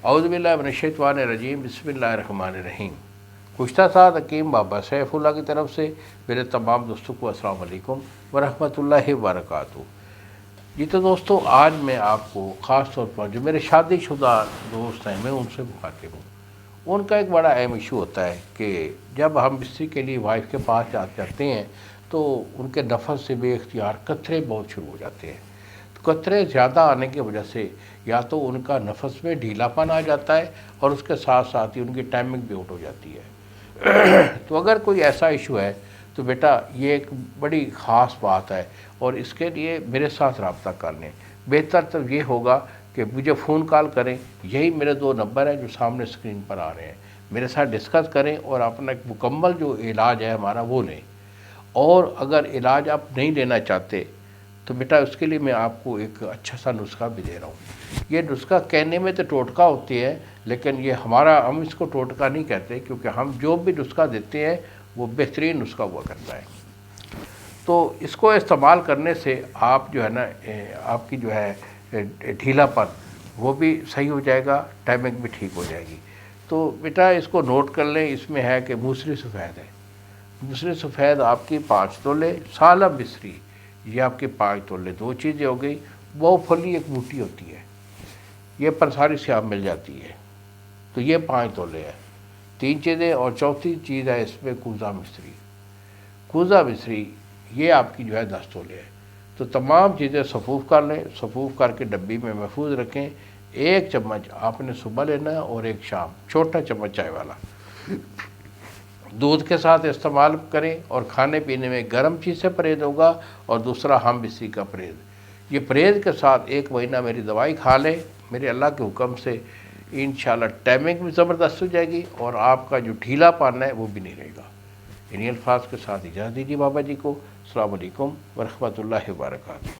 اعوذ باللہ من الشیطان الرجیم، بسم اللہ الرحمن الرحیم۔ گزشتہ ساتھ حکیم بابا سیف اللہ کی طرف سے میرے تمام دوستوں کو السلام علیکم ورحمۃ اللہ وبرکاتہ۔ جی تو دوستو، آج میں آپ کو خاص طور پر جو میرے شادی شدہ دوست ہیں، میں ان سے مخاطب ہوں۔ ان کا ایک بڑا اہم ایشو ہوتا ہے کہ جب ہم بستری کے لیے وائف کے پاس جاتے ہیں تو ان کے نفس سے بے اختیار قطرے بہت شروع ہو جاتے ہیں۔ تو قطرے زیادہ آنے کی وجہ سے یا تو ان کا نفس میں ڈھیلا پن آ جاتا ہے اور اس کے ساتھ ساتھ ہی ان کی ٹائمنگ بھی آؤٹ ہو جاتی ہے۔ تو اگر کوئی ایسا ایشو ہے تو بیٹا یہ ایک بڑی خاص بات ہے، اور اس کے لیے میرے ساتھ رابطہ کر لیں۔ بہتر تو یہ ہوگا کہ مجھے فون کال کریں، یہی میرے 2 نمبر ہیں جو سامنے اسکرین پر آ رہے ہیں، میرے ساتھ ڈسکس کریں اور اپنا ایک مکمل جو علاج ہے ہمارا وہ لیں۔ اور اگر علاج آپ نہیں لینا چاہتے تو بیٹا اس کے لیے میں آپ کو ایک اچھا سا نسخہ بھی دے رہا ہوں۔ یہ نسخہ کہنے میں تو ٹوٹکا ہوتی ہے، لیکن ہم اس کو ٹوٹکا نہیں کہتے، کیونکہ ہم جو بھی نسخہ دیتے ہیں وہ بہترین نسخہ ہوا کرتا ہے۔ تو اس کو استعمال کرنے سے آپ جو ہے نا، آپ کی جو ہے ڈھیلا پن وہ بھی صحیح ہو جائے گا، ٹائمنگ بھی ٹھیک ہو جائے گی۔ تو بیٹا اس کو نوٹ کر لیں، اس میں ہے کہ موسری سفید ہے۔ موسری سفید آپ کی 5 تولے، سالم مصری یہ آپ کے 5 تولے، 2 چیزیں ہو گئی۔ وہ پھلی ایک بوٹی ہوتی ہے، یہ پنساری سے آپ مل جاتی ہے، تو یہ 5 تولے ہے۔ 3 چیزیں، اور چوتھی چیز ہے اس میں کوزہ مصری۔ کوزہ مصری یہ آپ کی جو ہے 10 تولے ہے۔ تو تمام چیزیں صفوف کر لیں، صفوف کر کے ڈبی میں محفوظ رکھیں۔ 1 چمچ آپ نے صبح لینا ہے اور 1 شام، چھوٹا چمچ چائے والا، دودھ کے ساتھ استعمال کریں۔ اور کھانے پینے میں گرم چیز سے پرہیز ہوگا، اور دوسرا ہم بستری کا پرہیز۔ یہ پرہیز کے ساتھ 1 مہینہ میری دوائی کھا لیں، میرے اللہ کے حکم سے انشاءاللہ ٹائمنگ بھی زبردست ہو جائے گی، اور آپ کا جو ڈھیلا پن ہے وہ بھی نہیں رہے گا۔ انہی الفاظ کے ساتھ اجازت دیجیے بابا جی کو۔ السلام علیکم ورحمۃ اللہ وبرکاتہ۔